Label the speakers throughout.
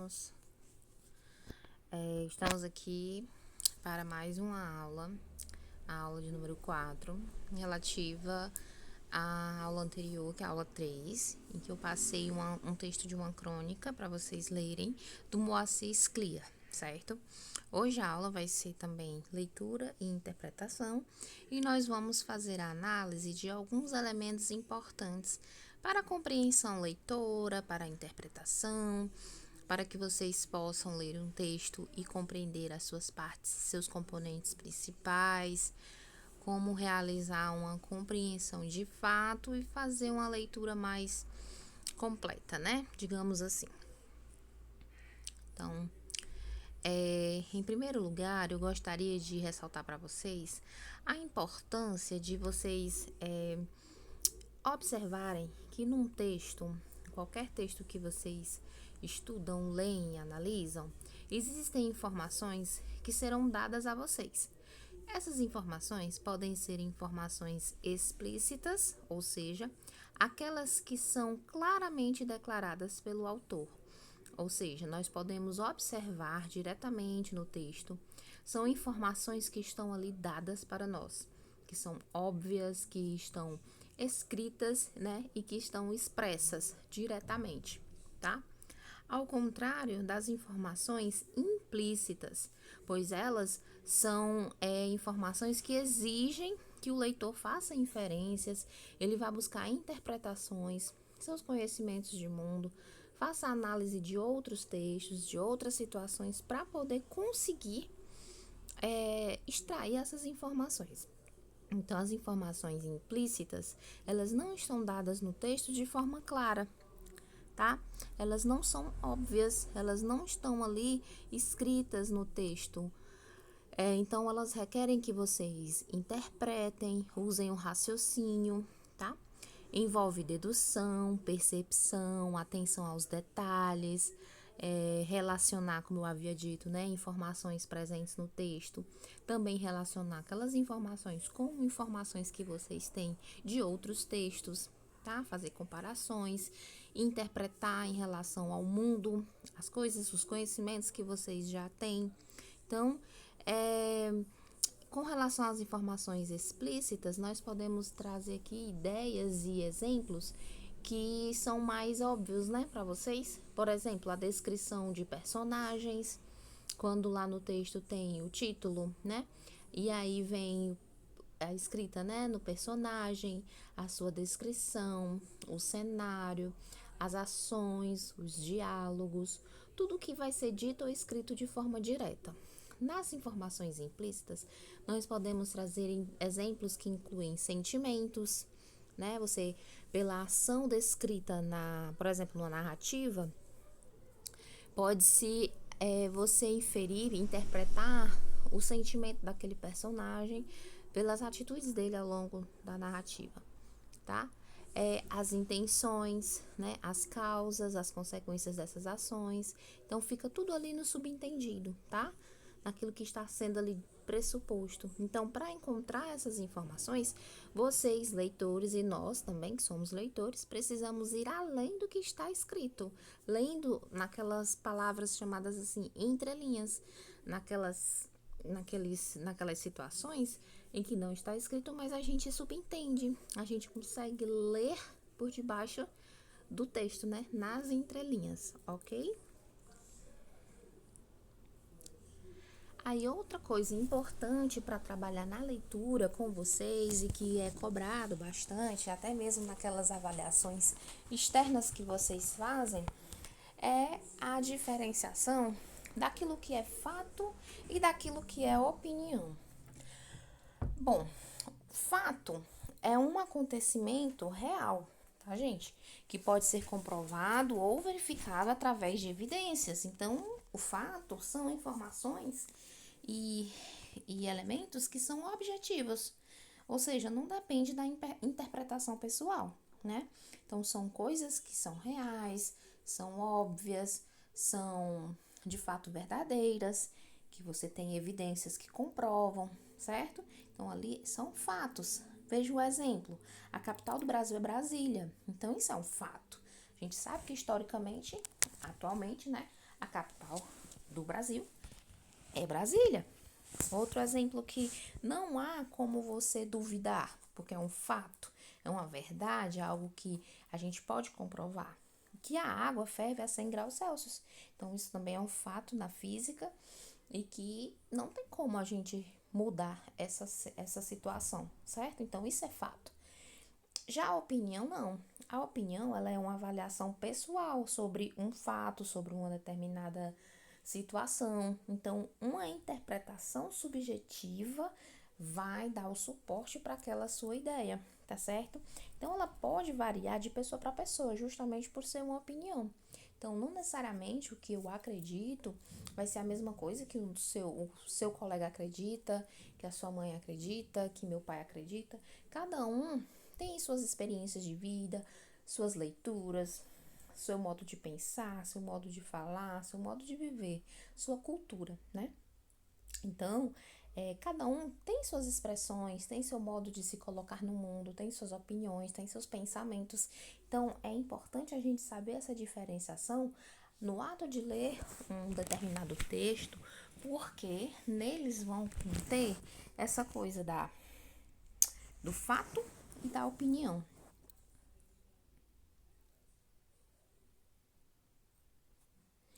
Speaker 1: alunos. Estamos aqui para mais uma aula, a aula de número 4, relativa à aula anterior, que é a aula 3, em que eu passei um texto de uma crônica para vocês lerem, do Moacir Scliar, certo? Hoje a aula vai ser também leitura e interpretação, e nós vamos fazer a análise de alguns elementos importantes para a compreensão leitora, para a interpretação, para que vocês possam ler um texto e compreender as suas partes, seus componentes principais, como realizar uma compreensão de fato e fazer uma leitura mais completa, né? Digamos assim. Então, em primeiro lugar, eu gostaria de ressaltar para vocês a importância de vocês observarem que num texto, qualquer texto que vocês estudam, leem, analisam, existem informações que serão dadas a vocês. Essas informações podem ser informações explícitas, ou seja, aquelas que são claramente declaradas pelo autor. Ou seja, nós podemos observar diretamente no texto, são informações que estão ali dadas para nós, que são óbvias, que estão escritas, né, e que estão expressas diretamente, tá? Ao contrário das informações implícitas, pois elas são informações que exigem que o leitor faça inferências, ele vai buscar interpretações, seus conhecimentos de mundo, faça análise de outros textos, de outras situações, para poder conseguir extrair essas informações. Então, as informações implícitas, elas não estão dadas no texto de forma clara, tá? Elas não são óbvias, elas não estão ali escritas no texto. Então, elas requerem que vocês interpretem, usem o raciocínio, tá? Envolve dedução, percepção, atenção aos detalhes, relacionar, como eu havia dito, né, informações presentes no texto, também relacionar aquelas informações com informações que vocês têm de outros textos, tá? Fazer comparações, interpretar em relação ao mundo, as coisas, os conhecimentos que vocês já têm. Então, com relação às informações explícitas, nós podemos trazer aqui ideias e exemplos que são mais óbvios, né, para vocês. Por exemplo, a descrição de personagens, quando lá no texto tem o título, né, e aí vem a escrita, né, no personagem, a sua descrição, o cenário, as ações, os diálogos, tudo que vai ser dito ou escrito de forma direta. Nas informações implícitas, nós podemos trazer exemplos que incluem sentimentos, né? Você, pela ação descrita por exemplo, na narrativa, pode-se você inferir, interpretar o sentimento daquele personagem pelas atitudes dele ao longo da narrativa, tá? As intenções, né? As causas, as consequências dessas ações. Então, fica tudo ali no subentendido, tá? Naquilo que está sendo ali pressuposto. Então, para encontrar essas informações, vocês, leitores, e nós também, que somos leitores, precisamos ir além do que está escrito, lendo naquelas palavras chamadas assim, entrelinhas, naquelas situações em que não está escrito, mas a gente subentende, a gente consegue ler por debaixo do texto, né? Nas entrelinhas, ok? Aí outra coisa importante para trabalhar na leitura com vocês e que é cobrado bastante, até mesmo naquelas avaliações externas que vocês fazem, é a diferenciação daquilo que é fato e daquilo que é opinião. Bom, fato é um acontecimento real, tá, gente? Que pode ser comprovado ou verificado através de evidências. Então, o fato são informações e elementos que são objetivos, ou seja, não depende da interpretação pessoal, né? Então, são coisas que são reais, são óbvias, são de fato verdadeiras, que você tem evidências que comprovam, certo? Então, ali são fatos. Veja o exemplo, a capital do Brasil é Brasília, então isso é um fato. A gente sabe que historicamente, atualmente, né, A capital do Brasil é Brasília. Outro exemplo que não há como você duvidar, porque é um fato, é uma verdade, é algo que a gente pode comprovar, que a água ferve a 100 graus Celsius. Então, isso também é um fato na física e que não tem como a gente mudar essa situação, certo? Então, isso é fato. Já a opinião, não. A opinião, ela é uma avaliação pessoal sobre um fato, sobre uma determinada situação. Então, uma interpretação subjetiva vai dar o suporte para aquela sua ideia, tá certo? Então, ela pode variar de pessoa para pessoa, justamente por ser uma opinião. Então, não necessariamente o que eu acredito vai ser a mesma coisa que o seu colega acredita, que a sua mãe acredita, que meu pai acredita. Cada um tem suas experiências de vida, suas leituras, seu modo de pensar, seu modo de falar, seu modo de viver, sua cultura, né? Então, cada um tem suas expressões, tem seu modo de se colocar no mundo, tem suas opiniões, tem seus pensamentos. Então, é importante a gente saber essa diferenciação no ato de ler um determinado texto, porque neles vão ter essa coisa do fato e da opinião,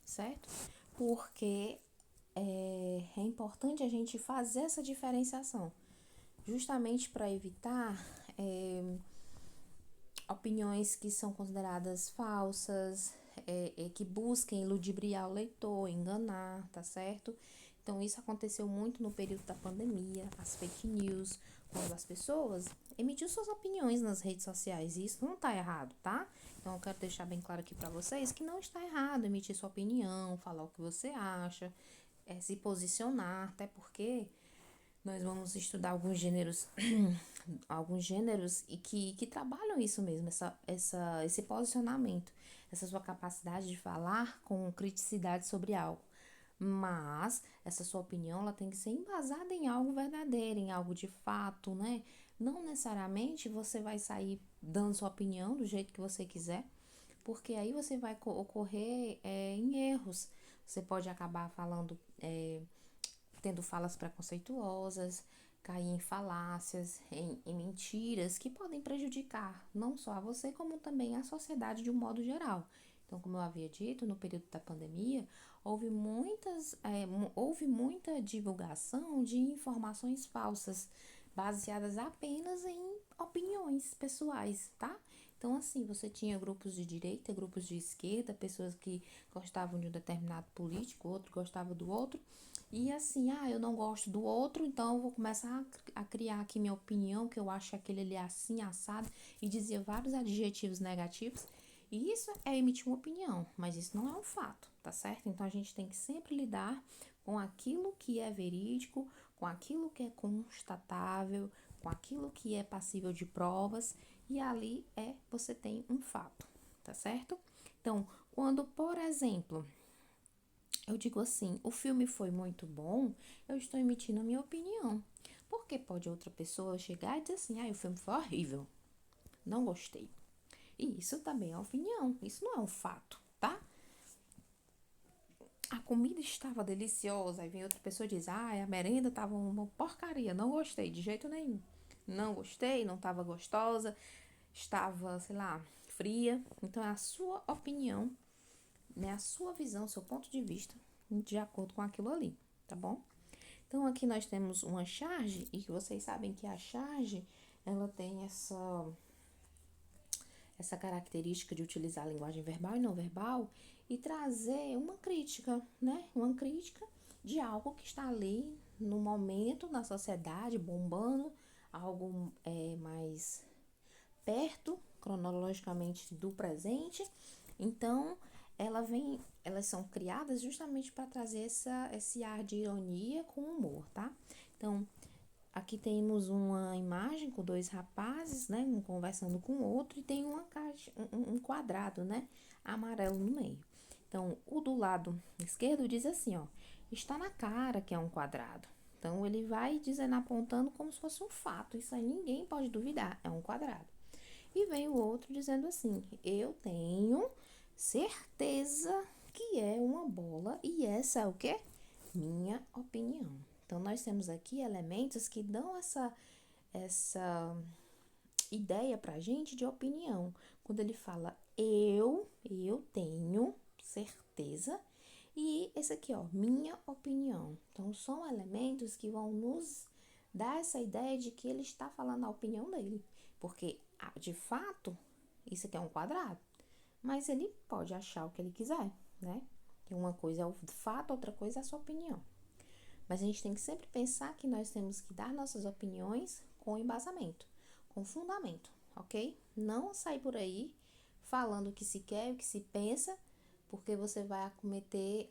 Speaker 1: certo? Porque é importante a gente fazer essa diferenciação, justamente para evitar opiniões que são consideradas falsas, que busquem ludibriar o leitor, enganar, tá certo? Então, isso aconteceu muito no período da pandemia, as fake news, quando as pessoas emitiu suas opiniões nas redes sociais, e isso não tá errado, tá? Então, eu quero deixar bem claro aqui para vocês que não está errado emitir sua opinião, falar o que você acha, se posicionar, até porque nós vamos estudar alguns gêneros e que trabalham isso mesmo, esse posicionamento, essa sua capacidade de falar com criticidade sobre algo. Mas essa sua opinião ela tem que ser embasada em algo verdadeiro, em algo de fato, né? Não necessariamente você vai sair dando sua opinião do jeito que você quiser, porque aí você vai ocorrer em erros. Você pode acabar falando tendo falas preconceituosas, cair em falácias, em mentiras que podem prejudicar não só a você, como também a sociedade de um modo geral. Então, como eu havia dito, no período da pandemia, houve muita divulgação de informações falsas, baseadas apenas em opiniões pessoais, tá? Então, assim, você tinha grupos de direita, grupos de esquerda, pessoas que gostavam de um determinado político, outro gostava do outro, e assim, eu não gosto do outro, então eu vou começar a criar aqui minha opinião, que eu acho que aquele ali é assim, assado, e dizia vários adjetivos negativos. E isso é emitir uma opinião, mas isso não é um fato, tá certo? Então a gente tem que sempre lidar com aquilo que é verídico, com aquilo que é constatável, com aquilo que é passível de provas, e ali você tem um fato, tá certo? Então, quando, por exemplo, eu digo assim, o filme foi muito bom, eu estou emitindo a minha opinião. Porque pode outra pessoa chegar e dizer assim, o filme foi horrível, não gostei. E isso também é opinião, isso não é um fato, tá? A comida estava deliciosa, aí vem outra pessoa e diz, a merenda estava uma porcaria, não gostei de jeito nenhum. Não gostei, não estava gostosa, estava, sei lá, fria. Então é a sua opinião, né? A sua visão, seu ponto de vista, de acordo com aquilo ali, tá bom? Então aqui nós temos uma charge, e que vocês sabem que a charge, ela tem essa característica de utilizar a linguagem verbal e não verbal e trazer uma crítica, né? Uma crítica de algo que está ali no momento, na sociedade, bombando, algo mais perto, cronologicamente, do presente. Então, elas são criadas justamente para trazer esse ar de ironia com humor, tá? Então, aqui temos uma imagem com dois rapazes, né, um conversando com o outro, e tem uma caixa, um quadrado, né, amarelo no meio. Então, o do lado esquerdo diz assim, ó, está na cara que é um quadrado. Então, ele vai dizendo, apontando como se fosse um fato. Isso aí ninguém pode duvidar, é um quadrado. E vem o outro dizendo assim, eu tenho certeza que é uma bola e essa é o quê? Minha opinião. Então, nós temos aqui elementos que dão essa ideia pra gente de opinião. Quando ele fala eu tenho certeza. E esse aqui, ó, minha opinião. Então, são elementos que vão nos dar essa ideia de que ele está falando a opinião dele. Porque, de fato, isso aqui é um quadrado. Mas ele pode achar o que ele quiser, né? Que uma coisa é o fato, outra coisa é a sua opinião. Mas a gente tem que sempre pensar que nós temos que dar nossas opiniões com embasamento, com fundamento, ok? Não sair por aí falando o que se quer, o que se pensa, porque você vai cometer,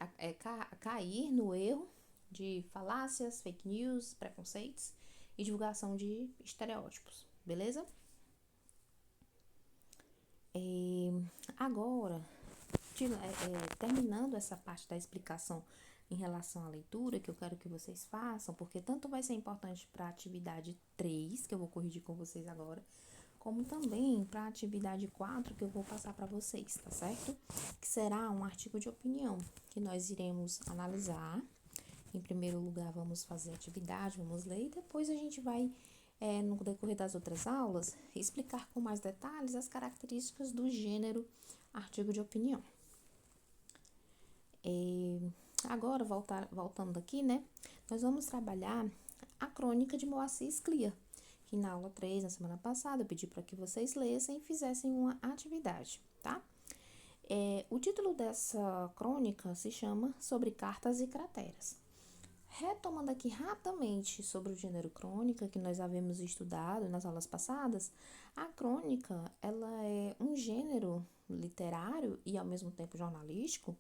Speaker 1: cair no erro de falácias, fake news, preconceitos e divulgação de estereótipos, beleza? Agora, terminando essa parte da explicação em relação à leitura, que eu quero que vocês façam, porque tanto vai ser importante para a atividade 3, que eu vou corrigir com vocês agora, como também para a atividade 4, que eu vou passar para vocês, tá certo? Que será um artigo de opinião, que nós iremos analisar. Em primeiro lugar, vamos fazer a atividade, vamos ler, e depois a gente vai, no decorrer das outras aulas, explicar com mais detalhes as características do gênero artigo de opinião. Agora, voltando aqui, né? Nós vamos trabalhar a crônica de Moacir Sclia, que na aula 3, na semana passada, eu pedi para que vocês lessem e fizessem uma atividade, tá? O título dessa crônica se chama Sobre Cartas e Crateras. Retomando aqui rapidamente sobre o gênero crônica, que nós havíamos estudado nas aulas passadas, a crônica, ela é um gênero literário e ao mesmo tempo jornalístico,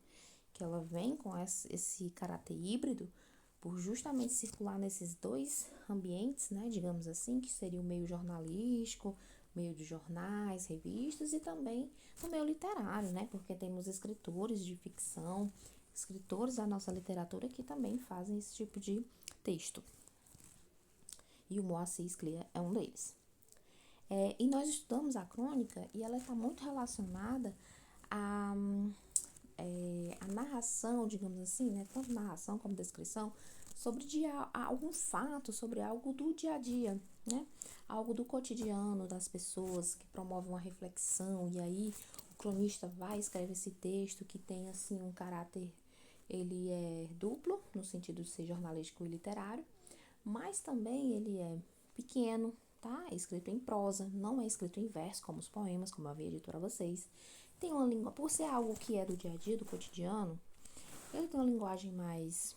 Speaker 1: que ela vem com esse caráter híbrido, por justamente circular nesses dois ambientes, né, digamos assim, que seria o meio jornalístico, meio de jornais, revistas e também o meio literário, né, porque temos escritores de ficção, escritores da nossa literatura que também fazem esse tipo de texto. E o Moacir Sclia é um deles. E nós estudamos a crônica e ela está muito relacionada a narração, digamos assim, né, tanto narração como descrição, sobre algum fato, sobre algo do dia a dia, né, algo do cotidiano das pessoas que promove uma reflexão, e aí o cronista vai escrever esse texto que tem, assim, um caráter, ele é duplo, no sentido de ser jornalístico e literário, mas também ele é pequeno, tá, é escrito em prosa, não é escrito em verso, como os poemas, como eu havia dito para vocês. Tem uma língua, por ser algo que é do dia a dia, do cotidiano, ele tem uma linguagem mais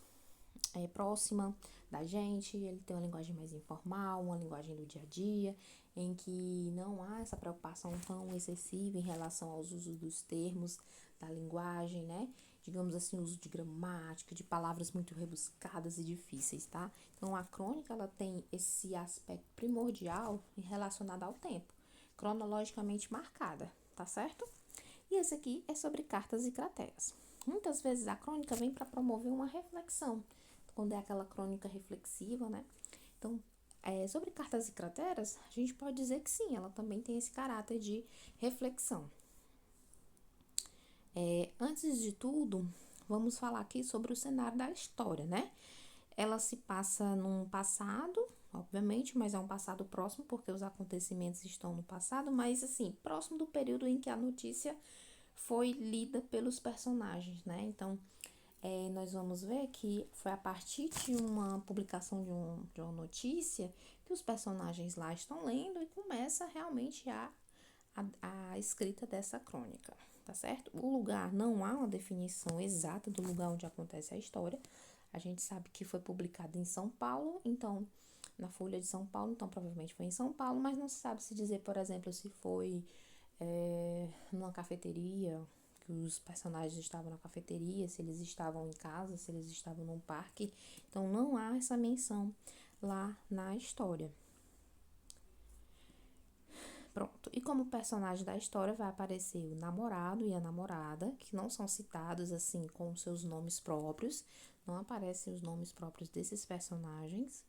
Speaker 1: próxima da gente, ele tem uma linguagem mais informal, uma linguagem do dia a dia, em que não há essa preocupação tão excessiva em relação aos usos dos termos da linguagem, né? Digamos assim, o uso de gramática, de palavras muito rebuscadas e difíceis, tá? Então, a crônica, ela tem esse aspecto primordial relacionado ao tempo, cronologicamente marcada, tá certo? E esse aqui é sobre cartas e crateras. Muitas vezes a crônica vem para promover uma reflexão, quando é aquela crônica reflexiva, né? Então, sobre cartas e crateras, a gente pode dizer que sim, ela também tem esse caráter de reflexão. Antes de tudo, vamos falar aqui sobre o cenário da história, né? Ela se passa num passado, obviamente, mas é um passado próximo, porque os acontecimentos estão no passado, mas assim, próximo do período em que a notícia foi lida pelos personagens, né? Então, nós vamos ver que foi a partir de uma publicação de uma notícia que os personagens lá estão lendo e começa realmente a escrita dessa crônica, tá certo? O lugar, não há uma definição exata do lugar onde acontece a história. A gente sabe que foi publicado em São Paulo, então, na Folha de São Paulo, então provavelmente foi em São Paulo, mas não se sabe se dizer, por exemplo, se foi numa cafeteria, que os personagens estavam na cafeteria, se eles estavam em casa, se eles estavam num parque. Então, não há essa menção lá na história. Pronto. E como personagem da história vai aparecer o namorado e a namorada, que não são citados assim com seus nomes próprios, não aparecem os nomes próprios desses personagens.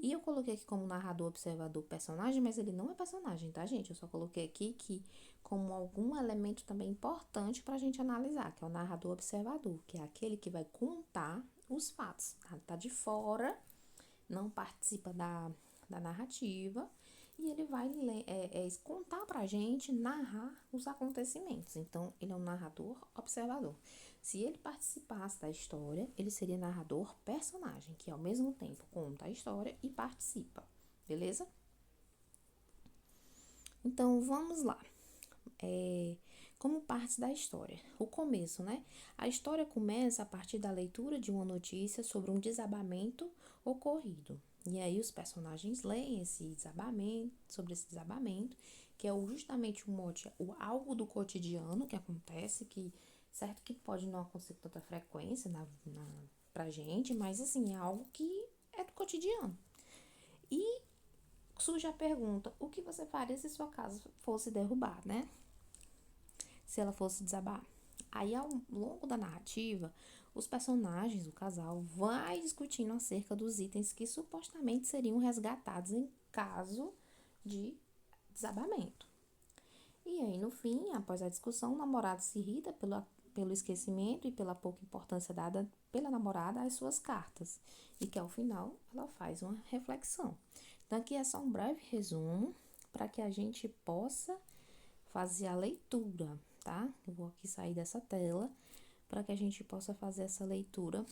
Speaker 1: E eu coloquei aqui como narrador, observador, personagem, mas ele não é personagem, tá, gente? Eu só coloquei aqui que como algum elemento também importante para a gente analisar, que é o narrador, observador, que é aquele que vai contar os fatos, tá? Tá de fora, não participa da narrativa, e ele vai contar pra gente, narrar os acontecimentos. Então, ele é um narrador observador. Se ele participasse da história, ele seria narrador personagem, que ao mesmo tempo conta a história e participa, beleza? Então, vamos lá. Como parte da história. O começo, né? A história começa a partir da leitura de uma notícia sobre um desabamento ocorrido. E aí os personagens leem sobre esse desabamento, que é justamente algo do cotidiano que acontece, que certo que pode não acontecer com tanta frequência pra gente, mas assim, é algo que é do cotidiano. E surge a pergunta, o que você faria se sua casa fosse derrubada, né? Se ela fosse desabar. Aí, ao longo da narrativa, os personagens, o casal, vai discutindo acerca dos itens que supostamente seriam resgatados em caso de desabamento. E aí, no fim, após a discussão, o namorado se irrita pelo esquecimento e pela pouca importância dada pela namorada às suas cartas. E que, ao final, ela faz uma reflexão. Então, aqui é só um breve resumo para que a gente possa fazer a leitura, tá? Eu vou aqui sair dessa tela para que a gente possa fazer essa leitura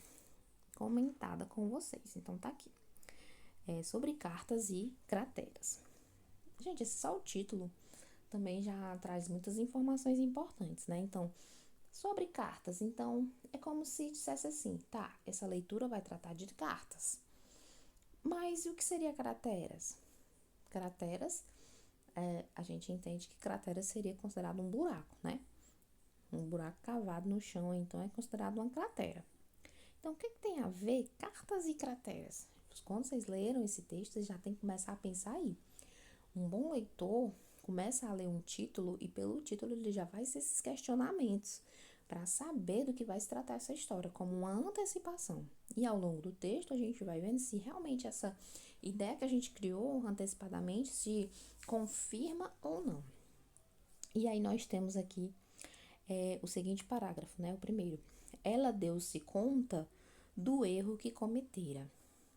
Speaker 1: comentada com vocês. Então, tá aqui. É sobre cartas e crateras. Gente, esse só o título também já traz muitas informações importantes, né? Então, sobre cartas, então, é como se dissesse assim, tá, essa leitura vai tratar de cartas. Mas e o que seria crateras? Crateras, a gente entende que cratera seria considerado um buraco, né? Um buraco cavado no chão, então é considerado uma cratera. Então, o que tem a ver cartas e crateras? Quando vocês leram esse texto, vocês já tem que começar a pensar aí. Um bom leitor começa a ler um título e pelo título ele já faz esses questionamentos para saber do que vai se tratar essa história, como uma antecipação. E ao longo do texto a gente vai vendo se realmente essa ideia que a gente criou antecipadamente se confirma ou não. E aí nós temos aqui o seguinte parágrafo, né? O primeiro. Ela deu-se conta do erro que cometera.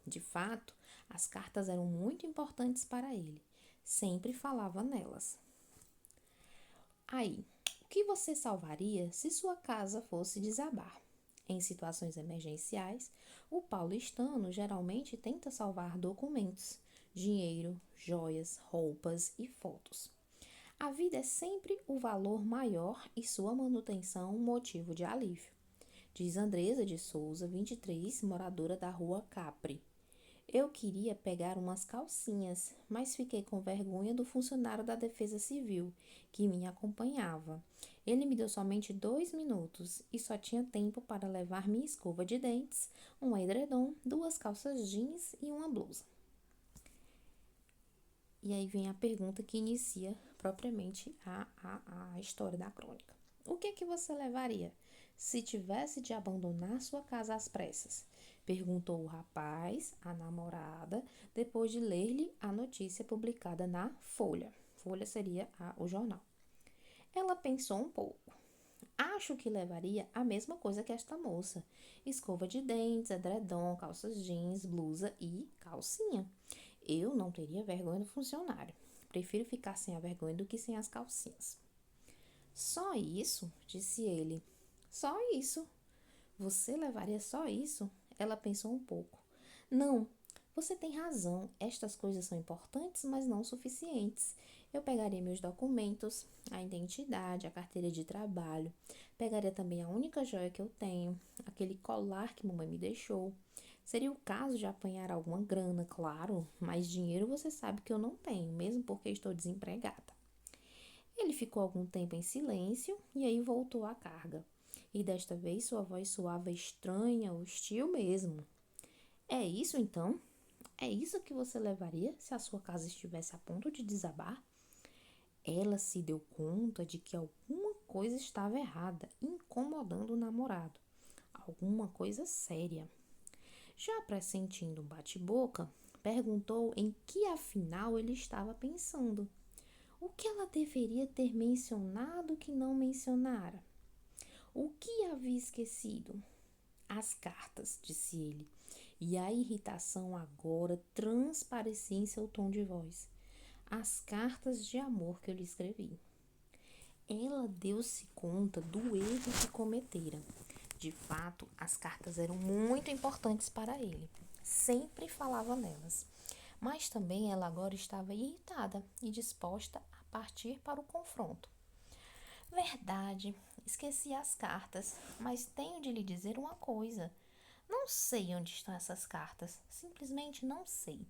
Speaker 1: De fato, as cartas eram muito importantes para ele. Sempre falava nelas. Aí, o que você salvaria se sua casa fosse desabar? Em situações emergenciais, o paulistano geralmente tenta salvar documentos, dinheiro, joias, roupas e fotos. A vida é sempre o valor maior e sua manutenção um motivo de alívio, diz Andresa de Souza, 23, moradora da rua Capri. Eu queria pegar umas calcinhas, mas fiquei com vergonha do funcionário da Defesa Civil, que me acompanhava. Ele me deu somente 2 minutos e só tinha tempo para levar minha escova de dentes, um edredom, 2 calças jeans e uma blusa. E aí vem a pergunta que inicia propriamente a história da crônica. O que é que você levaria se tivesse de abandonar sua casa às pressas? Perguntou o rapaz à namorada depois de ler-lhe a notícia publicada na Folha. Folha seria o jornal. Ela pensou um pouco. Acho que levaria a mesma coisa que esta moça. Escova de dentes, edredom, calças jeans, blusa e calcinha. Eu não teria vergonha do funcionário. Prefiro ficar sem a vergonha do que sem as calcinhas. Só isso? Disse ele. Só isso? Você levaria só isso? Ela pensou um pouco. Não, você tem razão. Estas coisas são importantes, mas não suficientes. Eu pegaria meus documentos, a identidade, a carteira de trabalho. Pegaria também a única joia que eu tenho, aquele colar que mamãe me deixou. Seria o caso de apanhar alguma grana, claro, mas dinheiro você sabe que eu não tenho, mesmo porque estou desempregada. Ele ficou algum tempo em silêncio e aí voltou à carga. E desta vez sua voz soava estranha, hostil mesmo. É isso então? É isso que você levaria se a sua casa estivesse a ponto de desabar? Ela se deu conta de que alguma coisa estava errada, incomodando o namorado. Alguma coisa séria. Já pressentindo um bate-boca, perguntou em que afinal ele estava pensando. O que ela deveria ter mencionado que não mencionara? O que havia esquecido? As cartas, disse ele, e a irritação agora transparecia em seu tom de voz. As cartas de amor que eu lhe escrevi. Ela deu-se conta do erro que cometera. De fato, as cartas eram muito importantes para ele. Sempre falava nelas. Mas também ela agora estava irritada e disposta a partir para o confronto. Verdade, esqueci as cartas, mas tenho de lhe dizer uma coisa. Não sei onde estão essas cartas, simplesmente não sei.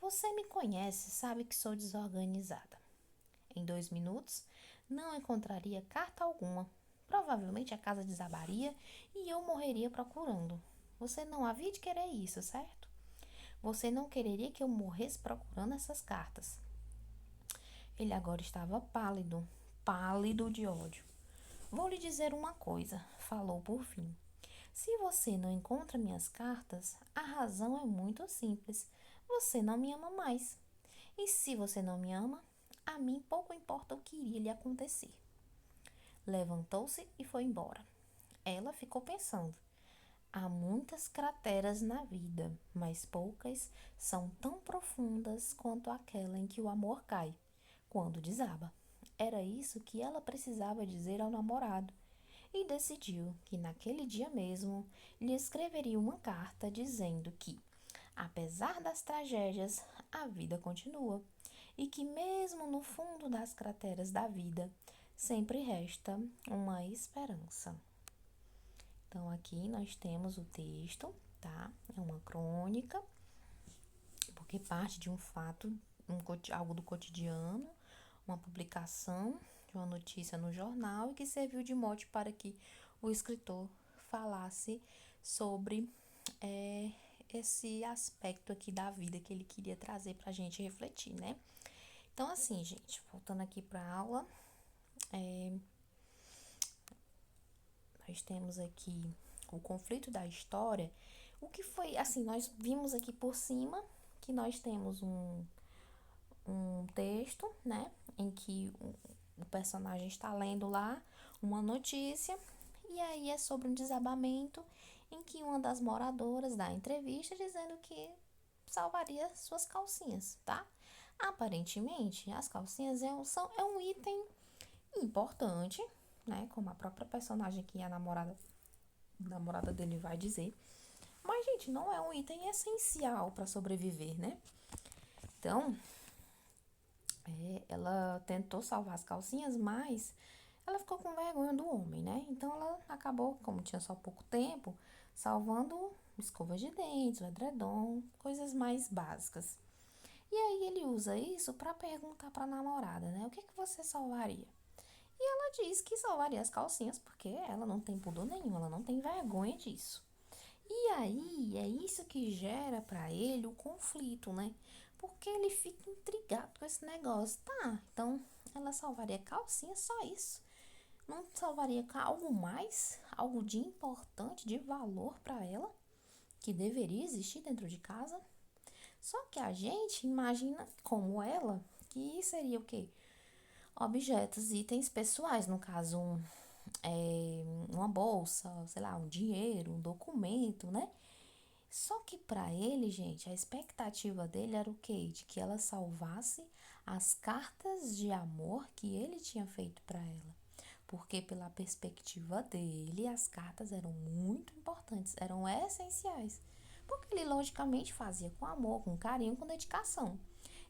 Speaker 1: Você me conhece, sabe que sou desorganizada. Em 2 minutos, não encontraria carta alguma. Provavelmente a casa desabaria e eu morreria procurando. Você não havia de querer isso, certo? Você não quereria que eu morresse procurando essas cartas. Ele agora estava pálido, pálido de ódio. Vou lhe dizer uma coisa, falou por fim. Se você não encontra minhas cartas, a razão é muito simples. Você não me ama mais. E se você não me ama, a mim pouco importa o que iria lhe acontecer. Levantou-se e foi embora. Ela ficou pensando. Há muitas crateras na vida, mas poucas são tão profundas quanto aquela em que o amor cai, quando desaba. Era isso que ela precisava dizer ao namorado e decidiu que naquele dia mesmo lhe escreveria uma carta dizendo que, apesar das tragédias, a vida continua e que mesmo no fundo das crateras da vida sempre resta uma esperança. Então aqui nós temos o texto, tá? É uma crônica, porque parte de um fato, algo do cotidiano, uma publicação de uma notícia no jornal e que serviu de mote para que o escritor falasse sobre esse aspecto aqui da vida que ele queria trazer para a gente refletir, né? Então, assim, gente, voltando aqui para a aula, nós temos aqui o conflito da história. O que foi, assim, nós vimos aqui por cima que nós temos um texto, né, em que o personagem está lendo lá uma notícia e aí é sobre um desabamento em que uma das moradoras dá entrevista dizendo que salvaria suas calcinhas, tá? Aparentemente, as calcinhas é um item importante, né, como a própria personagem que é a namorada dele vai dizer. Mas, gente, não é um item essencial para sobreviver, né? Então, ela tentou salvar as calcinhas, mas ela ficou com vergonha do homem, né? Então, ela acabou, como tinha só pouco tempo, salvando escovas de dentes, o edredom, coisas mais básicas. E aí ele usa isso para perguntar para a namorada, né? O que você salvaria? E ela diz que salvaria as calcinhas porque ela não tem pudor nenhum, ela não tem vergonha disso. E aí é isso que gera para ele o conflito, né? Porque ele fica intrigado com esse negócio. Tá, então ela salvaria calcinha, só isso. Não salvaria algo mais, algo de importante, de valor para ela, que deveria existir dentro de casa? Só que a gente imagina como ela, que seria o quê? Objetos, itens pessoais, no caso, uma bolsa, sei lá, um dinheiro, um documento, né? Só que para ele, gente, a expectativa dele era o quê? De que ela salvasse as cartas de amor que ele tinha feito para ela. Porque pela perspectiva dele, as cartas eram muito importantes, eram essenciais. Porque ele logicamente fazia com amor, com carinho, com dedicação.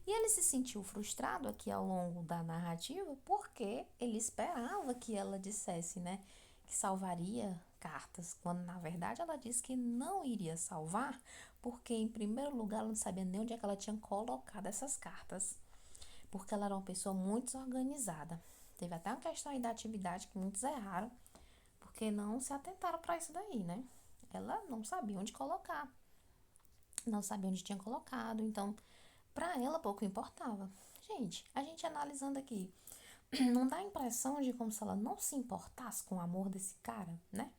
Speaker 1: E ele se sentiu frustrado aqui ao longo da narrativa porque ele esperava que ela dissesse, né, que salvaria cartas, quando na verdade ela disse que não iria salvar, porque em primeiro lugar ela não sabia nem onde é que ela tinha colocado essas cartas, porque ela era uma pessoa muito desorganizada. Teve até uma questão aí da atividade que muitos erraram, porque não se atentaram para isso daí, né? Ela não sabia onde colocar, não sabia onde tinha colocado, então para ela pouco importava. Gente, a gente analisando aqui, não dá a impressão de como se ela não se importasse com o amor desse cara, né?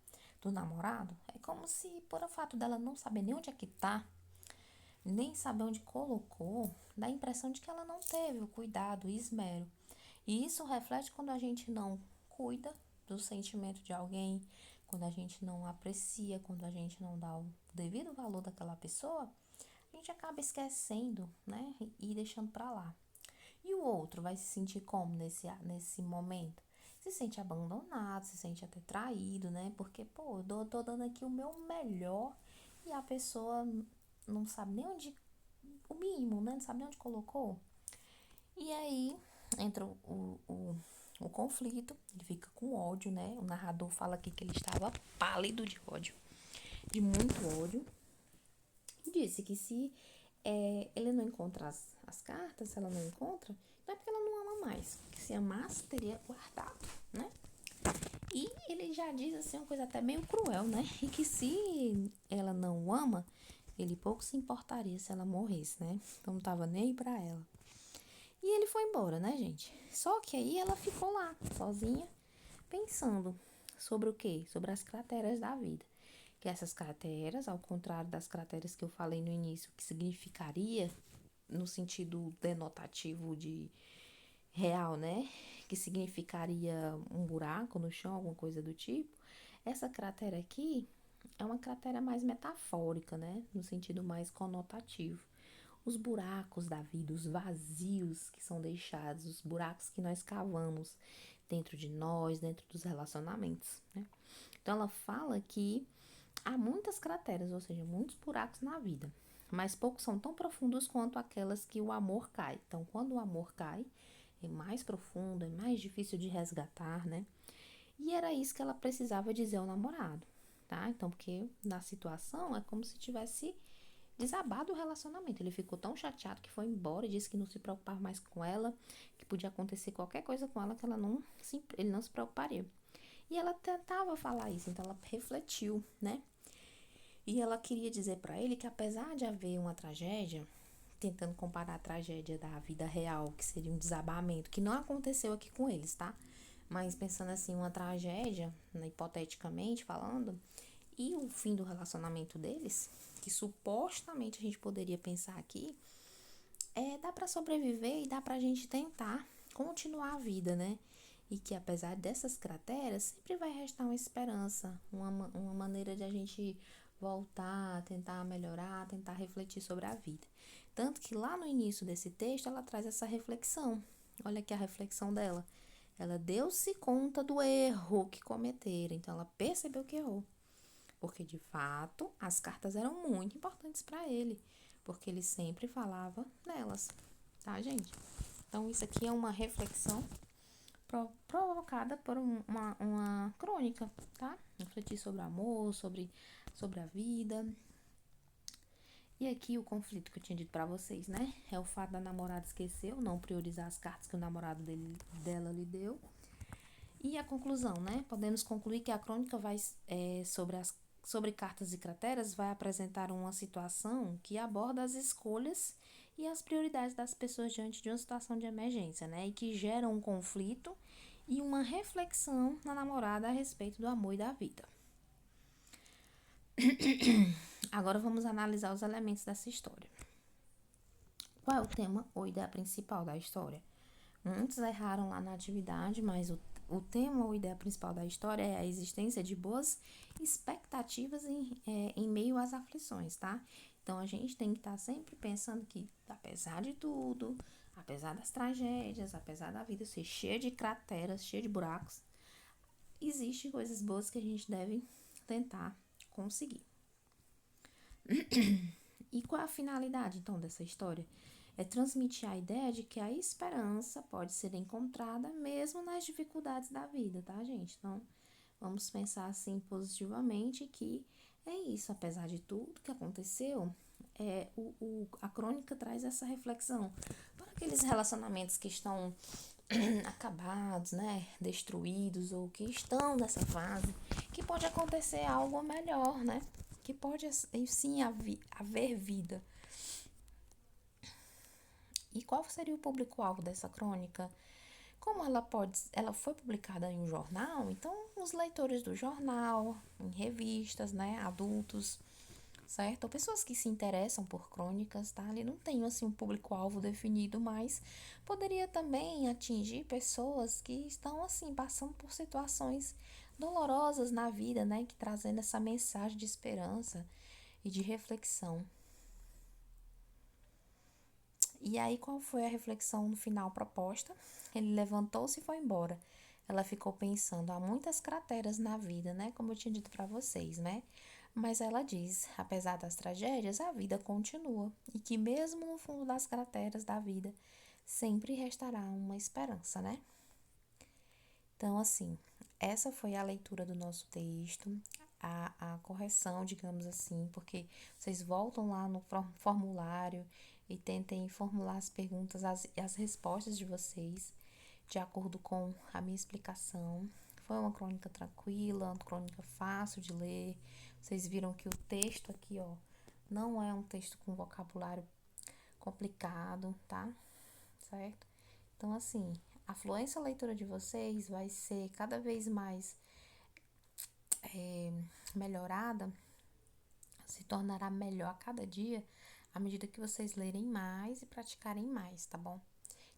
Speaker 1: Do namorado. É como se, por o fato dela não saber nem onde é que tá, nem saber onde colocou, dá a impressão de que ela não teve o cuidado, o esmero. E isso reflete quando a gente não cuida do sentimento de alguém, quando a gente não aprecia, quando a gente não dá o devido valor daquela pessoa, a gente acaba esquecendo, né? E deixando pra lá. E o outro vai se sentir como nesse momento? Se sente abandonado, se sente até traído, né? Porque, pô, eu tô dando aqui o meu melhor e a pessoa não sabe nem onde, o mínimo, né? Não sabe nem onde colocou. E aí entra o conflito, ele fica com ódio, né? O narrador fala aqui que ele estava pálido de ódio, de muito ódio. E disse que se ele não encontra as cartas, se ela não encontra, não é porque ela não ama mais. Porque se amasse, teria guardado, né? E ele já diz assim uma coisa até meio cruel, né? E que se ela não o ama, ele pouco se importaria se ela morresse, né? Então não tava nem aí pra ela. E ele foi embora, né, gente? Só que aí ela ficou lá, sozinha, pensando sobre o quê? Sobre as crateras da vida. Que essas crateras, ao contrário das crateras que eu falei no início, que significaria no sentido denotativo de real, né? Que significaria um buraco no chão, alguma coisa do tipo. Essa cratera aqui é uma cratera mais metafórica, né? No sentido mais conotativo. Os buracos da vida, os vazios que são deixados, os buracos que nós cavamos dentro de nós, dentro dos relacionamentos, né? Então ela fala que há muitas crateras, ou seja, muitos buracos na vida, mas poucos são tão profundos quanto aquelas que o amor cai. Então, quando o amor cai, é mais profundo, é mais difícil de resgatar, né? E era isso que ela precisava dizer ao namorado, tá? Então, porque na situação é como se tivesse desabado o relacionamento. Ele ficou tão chateado que foi embora e disse que não se preocupava mais com ela, que podia acontecer qualquer coisa com ela que ele não se preocuparia. E ela tentava falar isso, então ela refletiu, né? E ela queria dizer para ele que apesar de haver uma tragédia, tentando comparar a tragédia da vida real, que seria um desabamento, que não aconteceu aqui com eles, tá? Mas pensando assim, uma tragédia, né, hipoteticamente falando, e o fim do relacionamento deles, que supostamente a gente poderia pensar aqui, dá para sobreviver e dá pra gente tentar continuar a vida, né? E que apesar dessas crateras, sempre vai restar uma esperança, uma maneira de a gente voltar, tentar melhorar, tentar refletir sobre a vida. Tanto que lá no início desse texto ela traz essa reflexão. Olha aqui a reflexão dela. Ela deu-se conta do erro que cometeram, então ela percebeu que errou. Porque de fato as cartas eram muito importantes para ele, porque ele sempre falava nelas, tá, gente? Então isso aqui é uma reflexão provocada por uma crônica, tá? Refletir sobre o amor, sobre a vida. E aqui o conflito que eu tinha dito pra vocês, né? É o fato da namorada esquecer ou não priorizar as cartas que o namorado dela lhe deu. E a conclusão, né? Podemos concluir que a crônica vai sobre cartas e crateras vai apresentar uma situação que aborda as escolhas e as prioridades das pessoas diante de uma situação de emergência, né? E que gera um conflito e uma reflexão na namorada a respeito do amor e da vida. Agora vamos analisar os elementos dessa história. Qual é o tema ou ideia principal da história? Muitos erraram lá na atividade, mas o tema ou ideia principal da história é a existência de boas expectativas em meio às aflições, tá? Então a gente tem que estar sempre pensando que, apesar de tudo, apesar das tragédias, apesar da vida ser cheia de crateras, cheia de buracos, existem coisas boas que a gente deve tentar conseguir. E qual é a finalidade, então, dessa história? É transmitir a ideia de que a esperança pode ser encontrada mesmo nas dificuldades da vida, tá, gente? Então, vamos pensar assim positivamente que é isso, apesar de tudo que aconteceu, a crônica traz essa reflexão para aqueles relacionamentos que estão acabados, né, destruídos ou que estão nessa fase, que pode acontecer algo melhor, né? Que pode sim haver vida. E qual seria o público-alvo dessa crônica? Como ela foi publicada em um jornal, então os leitores do jornal, em revistas, né, adultos, certo? Ou pessoas que se interessam por crônicas, tá? Ele não tem, assim, um público-alvo definido, mas poderia também atingir pessoas que estão, assim, passando por situações dolorosas na vida, né? Que trazendo essa mensagem de esperança e de reflexão. E aí, qual foi a reflexão no final proposta? Ele levantou-se e foi embora. Ela ficou pensando, há muitas crateras na vida, né? Como eu tinha dito para vocês, né? Mas ela diz, apesar das tragédias, a vida continua. E que mesmo no fundo das crateras da vida, sempre restará uma esperança, né? Então, assim, essa foi a leitura do nosso texto, a correção, digamos assim, porque vocês voltam lá no formulário e tentem formular as perguntas, as respostas de vocês, de acordo com a minha explicação. Foi uma crônica tranquila, uma crônica fácil de ler. Vocês viram que o texto aqui, ó, não é um texto com vocabulário complicado, tá? Certo? Então, assim, a fluência à leitura de vocês vai ser cada vez mais melhorada, se tornará melhor a cada dia, à medida que vocês lerem mais e praticarem mais, tá bom?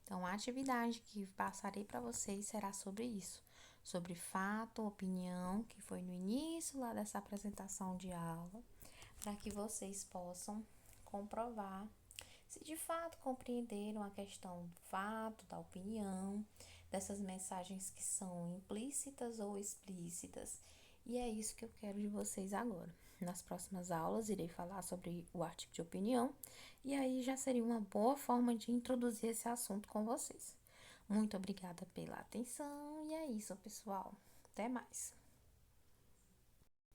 Speaker 1: Então, a atividade que passarei para vocês será sobre isso, sobre fato, opinião, que foi no início lá dessa apresentação de aula, para que vocês possam comprovar se de fato compreenderam a questão do fato, da opinião, dessas mensagens que são implícitas ou explícitas. E é isso que eu quero de vocês agora. Nas próximas aulas, irei falar sobre o artigo de opinião, e aí já seria uma boa forma de introduzir esse assunto com vocês. Muito obrigada pela atenção, e é isso, pessoal. Até mais.